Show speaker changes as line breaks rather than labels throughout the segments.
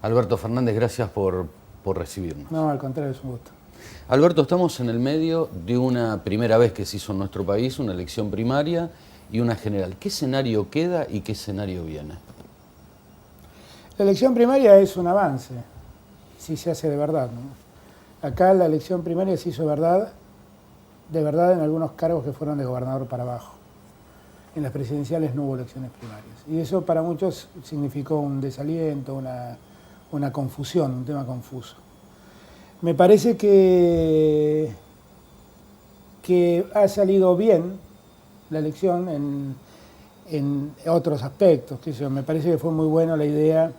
Alberto Fernández, gracias por recibirnos.
No, al contrario, es un gusto.
Alberto, estamos en el medio de una primera vez que se hizo en nuestro país, una elección primaria y una general. ¿Qué escenario queda y qué escenario viene?
La elección primaria es un avance, si se hace de verdad, ¿no? Acá la elección primaria se hizo de verdad en algunos cargos que fueron de gobernador para abajo. En las presidenciales no hubo elecciones primarias. Y eso para muchos significó un desaliento, una confusión, un tema confuso. Me parece que ha salido bien la elección en otros aspectos. Me parece que fue muy buena la idea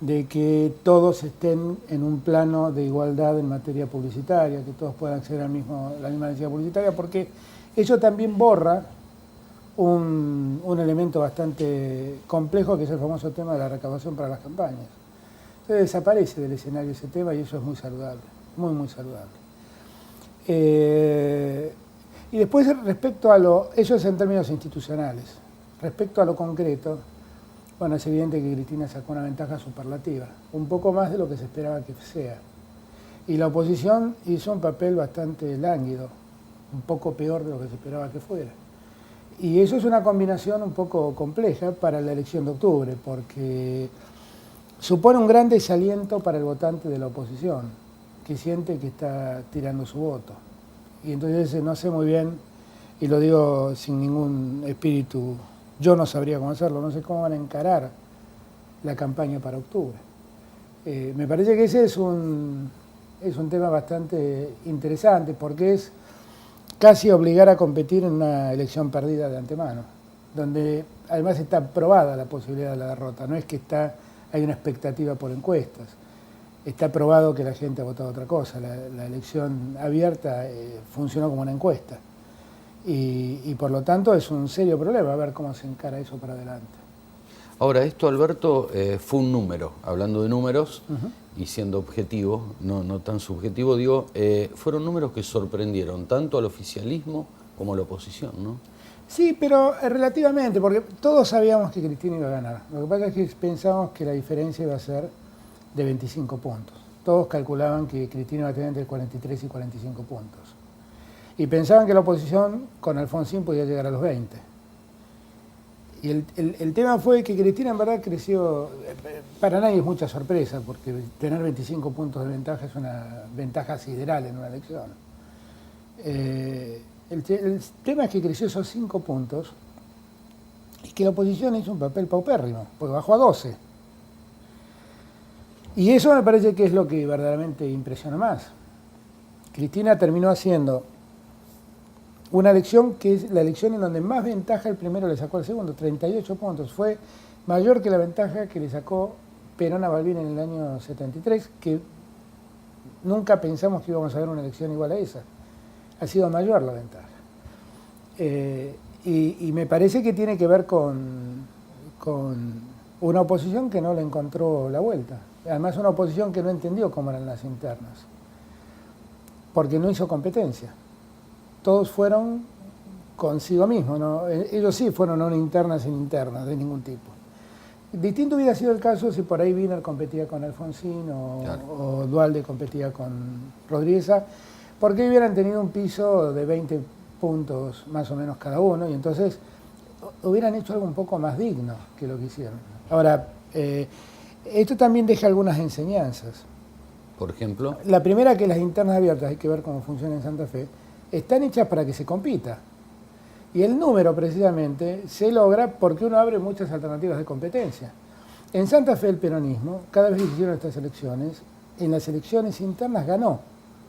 de que todos estén en un plano de igualdad en materia publicitaria, que todos puedan acceder a la misma necesidad publicitaria, porque eso también borra un elemento bastante complejo, que es el famoso tema de la recaudación para las campañas. Entonces desaparece del escenario ese tema y eso es muy saludable, muy, muy saludable. Y después, respecto a eso es en términos institucionales. Respecto a lo concreto, bueno, es evidente que Cristina sacó una ventaja superlativa, un poco más de lo que se esperaba que sea. Y la oposición hizo un papel bastante lánguido, un poco peor de lo que se esperaba que fuera. Y eso es una combinación un poco compleja para la elección de octubre, porque supone un gran desaliento para el votante de la oposición, que siente que está tirando su voto. Y entonces no sé muy bien, y lo digo sin ningún espíritu, yo no sabría cómo hacerlo, no sé cómo van a encarar la campaña para octubre. Me parece que ese es un tema bastante interesante, porque es casi obligar a competir en una elección perdida de antemano, donde además está probada la posibilidad de la derrota, no es que hay una expectativa por encuestas, está probado que la gente ha votado otra cosa, la elección abierta funcionó como una encuesta. Y por lo tanto es un serio problema, a ver cómo se encara eso para adelante.
Ahora, esto, Alberto, fue un número, hablando de números y siendo objetivo, no tan subjetivo, digo, fueron números que sorprendieron tanto al oficialismo como a la oposición, ¿no?
Sí, pero relativamente, porque todos sabíamos que Cristina iba a ganar. Lo que pasa es que pensábamos que la diferencia iba a ser de 25 puntos. Todos calculaban que Cristina iba a tener entre 43 y 45 puntos. Y pensaban que la oposición con Alfonsín podía llegar a los 20. Y el tema fue que Cristina en verdad creció, para nadie es mucha sorpresa, porque tener 25 puntos de ventaja es una ventaja sideral en una elección. El tema es que creció esos 5 puntos y que la oposición hizo un papel paupérrimo, porque bajó a 12. Y eso me parece que es lo que verdaderamente impresiona más. Cristina terminó haciendo una elección que es la elección en donde más ventaja el primero le sacó al segundo, 38 puntos. Fue mayor que la ventaja que le sacó Perón a Balbín en el año 73, que nunca pensamos que íbamos a ver una elección igual a esa. Ha sido mayor la ventaja. Y me parece que tiene que ver con una oposición que no le encontró la vuelta. Además, una oposición que no entendió cómo eran las internas, porque no hizo competencia. Todos fueron consigo mismos, ¿no? Ellos sí fueron a una interna sin internas de ningún tipo. Distinto hubiera sido el caso si por ahí Wiener competía con Alfonsín o Duhalde competía con Rodríguez, porque hubieran tenido un piso de 20 puntos más o menos cada uno, y entonces hubieran hecho algo un poco más digno que lo que hicieron. Ahora, esto también deja algunas enseñanzas.
Por ejemplo,
la primera, que las internas abiertas, hay que ver cómo funciona en Santa Fe, están hechas para que se compita. Y el número, precisamente, se logra porque uno abre muchas alternativas de competencia. En Santa Fe el peronismo, cada vez que hicieron estas elecciones, en las elecciones internas ganó.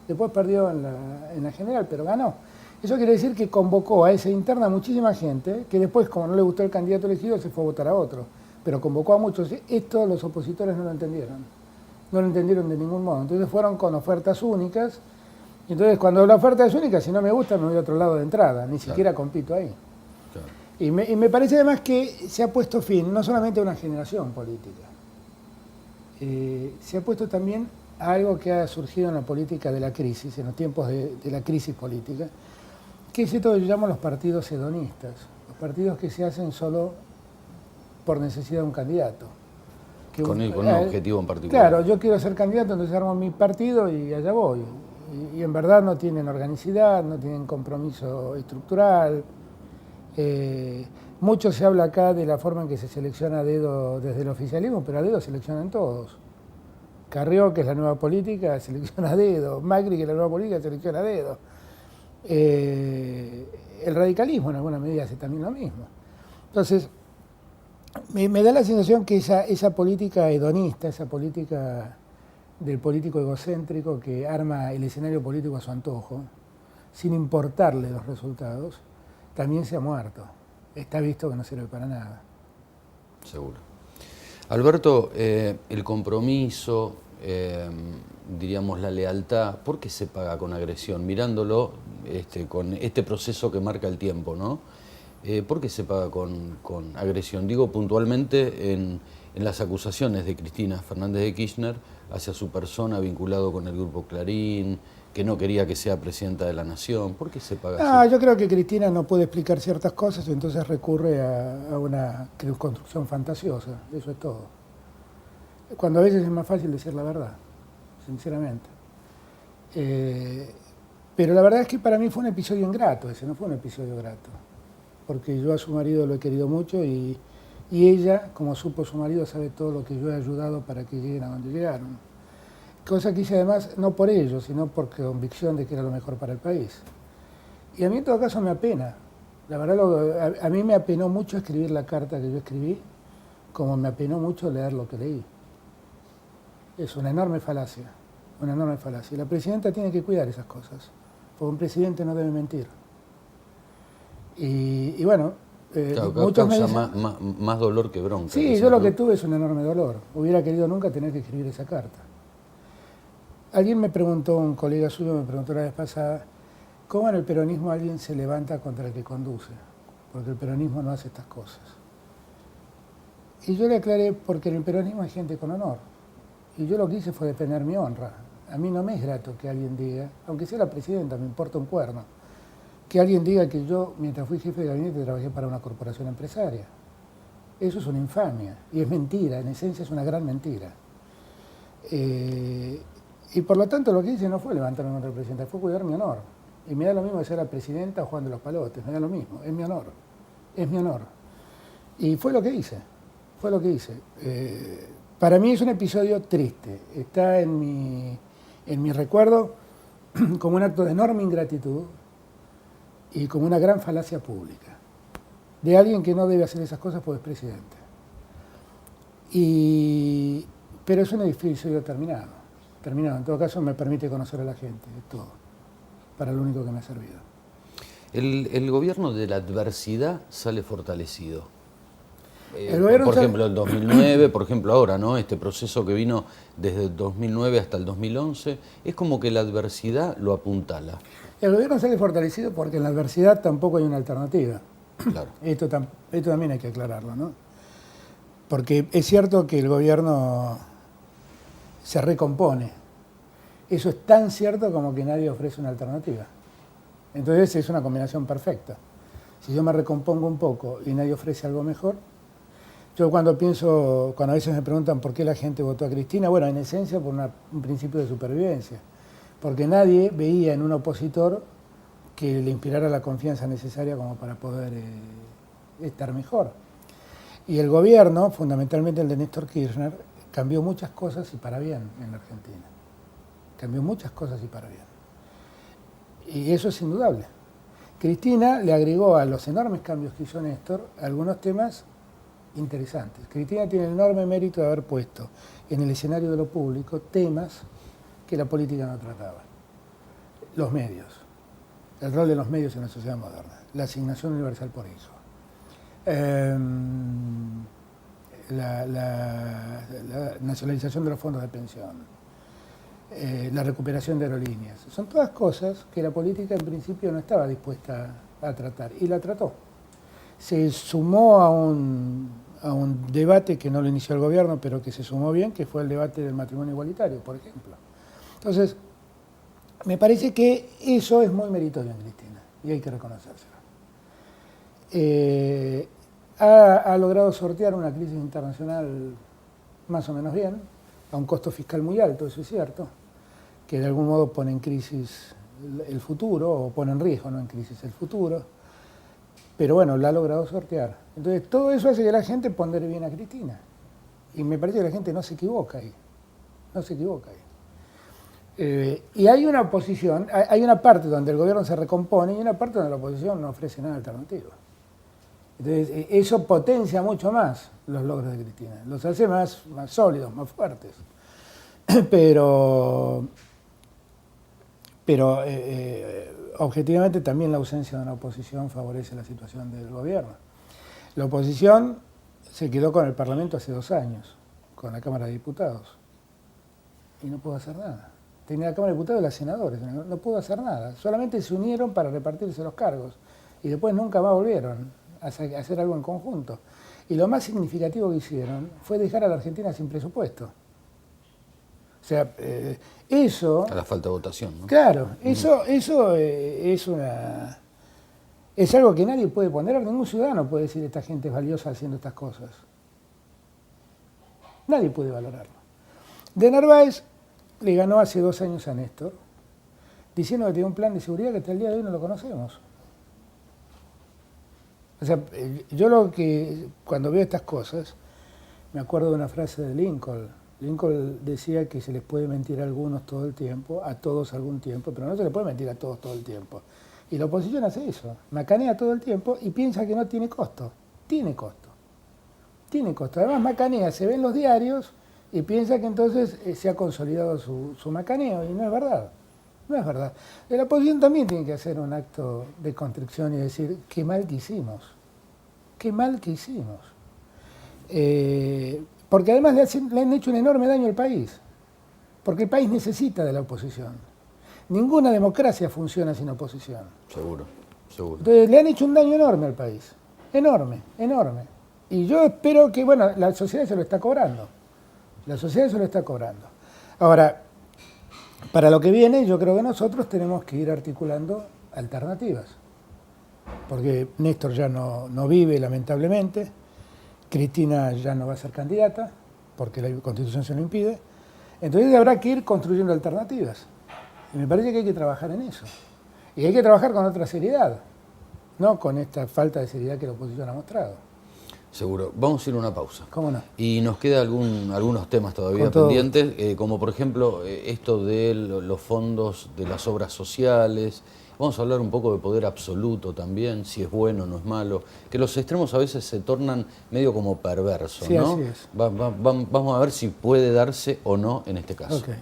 Después perdió en la general, pero ganó. Eso quiere decir que convocó a esa interna muchísima gente, que después, como no le gustó el candidato elegido, se fue a votar a otro. Pero convocó a muchos. Esto los opositores no lo entendieron. No lo entendieron de ningún modo. Entonces fueron con ofertas únicas. Y entonces, cuando la oferta es única, si no me gusta, me voy a otro lado de entrada. Ni siquiera compito ahí. Claro. Y me parece además que se ha puesto fin no solamente a una generación política, se ha puesto también a algo que ha surgido en la política de la crisis, en los tiempos de la crisis política, que es esto que yo llamo los partidos hedonistas, los partidos que se hacen solo por necesidad de un candidato,
Con un objetivo en particular.
Claro, yo quiero ser candidato, entonces armo mi partido y allá voy. Y en verdad no tienen organicidad, no tienen compromiso estructural. Mucho se habla acá de la forma en que se selecciona a dedo desde el oficialismo, pero a dedo seleccionan todos. Carrió, que es la nueva política, selecciona a dedo. Macri, que es la nueva política, selecciona a dedo. El radicalismo en alguna medida hace también lo mismo. Entonces, me da la sensación que esa política hedonista, esa política del político egocéntrico que arma el escenario político a su antojo, sin importarle los resultados, también se ha muerto. Está visto que no sirve para nada.
Seguro. Alberto, el compromiso, diríamos la lealtad, ¿por qué se paga con agresión? Mirándolo con este proceso que marca el tiempo, ¿no? ¿Por qué se paga con agresión? Digo puntualmente en las acusaciones de Cristina Fernández de Kirchner hacia su persona vinculado con el Grupo Clarín, que no quería que sea presidenta de la Nación. ¿Por qué se paga así?
Yo creo que Cristina no puede explicar ciertas cosas y entonces recurre a una construcción fantasiosa, eso es todo. Cuando a veces es más fácil decir la verdad, sinceramente. Pero la verdad es que para mí fue un episodio ingrato, ese no fue un episodio grato. Porque yo a su marido lo he querido mucho y ella, como supo su marido, sabe todo lo que yo he ayudado para que lleguen a donde llegaron. Cosa que hice además no por ello, sino por convicción de que era lo mejor para el país. Y a mí en todo caso me apena. La verdad, a mí me apenó mucho escribir la carta que yo escribí, como me apenó mucho leer lo que leí. Es una enorme falacia, una enorme falacia. Y la presidenta tiene que cuidar esas cosas, porque un presidente no debe mentir. Y bueno,
Claro,
muchos me
causa
dicen,
más dolor que bronca.
sí,
quizás,
yo lo
¿no?
que tuve es un enorme dolor. Hubiera querido nunca tener que escribir esa carta. Alguien me preguntó, un colega suyo me preguntó la vez pasada, ¿cómo en el peronismo alguien se levanta contra el que conduce? Porque el peronismo no hace estas cosas. Y yo le aclaré, porque en el peronismo hay gente con honor. Y yo lo que hice fue defender mi honra. A mí no me es grato que alguien diga, aunque sea la presidenta, me importa un cuerno, que alguien diga que yo, mientras fui jefe de gabinete, trabajé para una corporación empresaria. Eso es una infamia, y es mentira, en esencia es una gran mentira. Y por lo tanto lo que hice no fue levantarme contra el presidente, fue cuidar mi honor. Y me da lo mismo que sea la presidenta o Juan de los Palotes, me da lo mismo, es mi honor, es mi honor. Y fue lo que hice, fue lo que hice. Para mí es un episodio triste, está en mi recuerdo como un acto de enorme ingratitud y como una gran falacia pública, de alguien que no debe hacer esas cosas porque es presidente. Pero es un episodio terminado. En todo caso me permite conocer a la gente, es todo, para lo único que me ha servido.
El gobierno de la adversidad sale fortalecido.
Por
ejemplo, el 2009, por ejemplo ahora, ¿no? Este proceso que vino desde el 2009 hasta el 2011, es como que la adversidad lo apuntala.
El gobierno sale fortalecido porque en la adversidad tampoco hay una alternativa.
Claro.
Esto también hay que aclararlo, ¿no? Porque es cierto que el gobierno se recompone. Eso es tan cierto como que nadie ofrece una alternativa. Entonces es una combinación perfecta. Si yo me recompongo un poco y nadie ofrece algo mejor, yo cuando a veces me preguntan por qué la gente votó a Cristina, bueno, en esencia por un principio de supervivencia, porque nadie veía en un opositor que le inspirara la confianza necesaria como para poder estar mejor. Y el gobierno, fundamentalmente el de Néstor Kirchner, cambió muchas cosas y para bien en la Argentina. Cambió muchas cosas y para bien. Y eso es indudable. Cristina le agregó a los enormes cambios que hizo Néstor algunos temas interesantes. Cristina tiene el enorme mérito de haber puesto en el escenario de lo público temas que la política no trataba. Los medios, el rol de los medios en la sociedad moderna, la asignación universal por hijo, la nacionalización de los fondos de pensión, la recuperación de aerolíneas. Son todas cosas que la política en principio no estaba dispuesta a tratar y la trató. Se sumó a un debate que no lo inició el gobierno, pero que se sumó bien, que fue el debate del matrimonio igualitario, por ejemplo. Entonces, me parece que eso es muy meritorio en Cristina y hay que reconocérselo. Ha logrado sortear una crisis internacional más o menos bien, a un costo fiscal muy alto, eso es cierto, que de algún modo pone en crisis el futuro, o pone en riesgo, no en crisis, el futuro. Pero bueno, la ha logrado sortear. Entonces, todo eso hace que la gente pondere bien a Cristina. Y me parece que la gente no se equivoca ahí. No se equivoca ahí. Y hay una oposición, hay una parte donde el gobierno se recompone y una parte donde la oposición no ofrece nada alternativo. Entonces, eso potencia mucho más los logros de Cristina, los hace más sólidos, más fuertes. Pero objetivamente también la ausencia de una oposición favorece la situación del gobierno. La oposición se quedó con el Parlamento hace 2 años, con la Cámara de Diputados, y no pudo hacer nada. Tenía la Cámara de Diputados y los senadores, no pudo hacer nada. Solamente se unieron para repartirse los cargos y después nunca más volvieron a hacer algo en conjunto. Y lo más significativo que hicieron fue dejar a la Argentina sin presupuesto. O sea, eso...
A la falta de votación, ¿no?
Claro, eso es algo que nadie puede poner, ningún ciudadano puede decir esta gente es valiosa haciendo estas cosas. Nadie puede valorarlo. De Narváez le ganó hace 2 años a Néstor, diciendo que tenía un plan de seguridad que hasta el día de hoy no lo conocemos. O sea, yo cuando veo estas cosas, me acuerdo de una frase de Lincoln. Lincoln decía que se les puede mentir a algunos todo el tiempo, a todos algún tiempo, pero no se les puede mentir a todos todo el tiempo. Y la oposición hace eso, macanea todo el tiempo y piensa que no tiene costo. Tiene costo. Tiene costo. Además macanea, se ve en los diarios y piensa que entonces se ha consolidado su macaneo, y no es verdad. No es verdad. La oposición también tiene que hacer un acto de contrición y decir, qué mal que hicimos. Qué mal que hicimos. Porque además le han hecho un enorme daño al país. Porque el país necesita de la oposición. Ninguna democracia funciona sin oposición.
Seguro, seguro.
Entonces le han hecho un daño enorme al país. Enorme, enorme. Y yo espero que, bueno, la sociedad se lo está cobrando. La sociedad se lo está cobrando. Ahora, para lo que viene, yo creo que nosotros tenemos que ir articulando alternativas. Porque Néstor ya no vive, lamentablemente. Cristina ya no va a ser candidata, porque la Constitución se lo impide. Entonces habrá que ir construyendo alternativas. Y me parece que hay que trabajar en eso. Y hay que trabajar con otra seriedad, no con esta falta de seriedad que la oposición ha mostrado.
Seguro. Vamos a ir a una pausa.
¿Cómo no?
Y nos quedan algunos temas todavía pendientes, como por ejemplo esto de los fondos de las obras sociales. Vamos a hablar un poco de poder absoluto también, si es bueno o no es malo, que los extremos a veces se tornan medio como perversos,
sí,
¿no?
Así es.
Vamos a ver si puede darse o no en este caso.
Okay.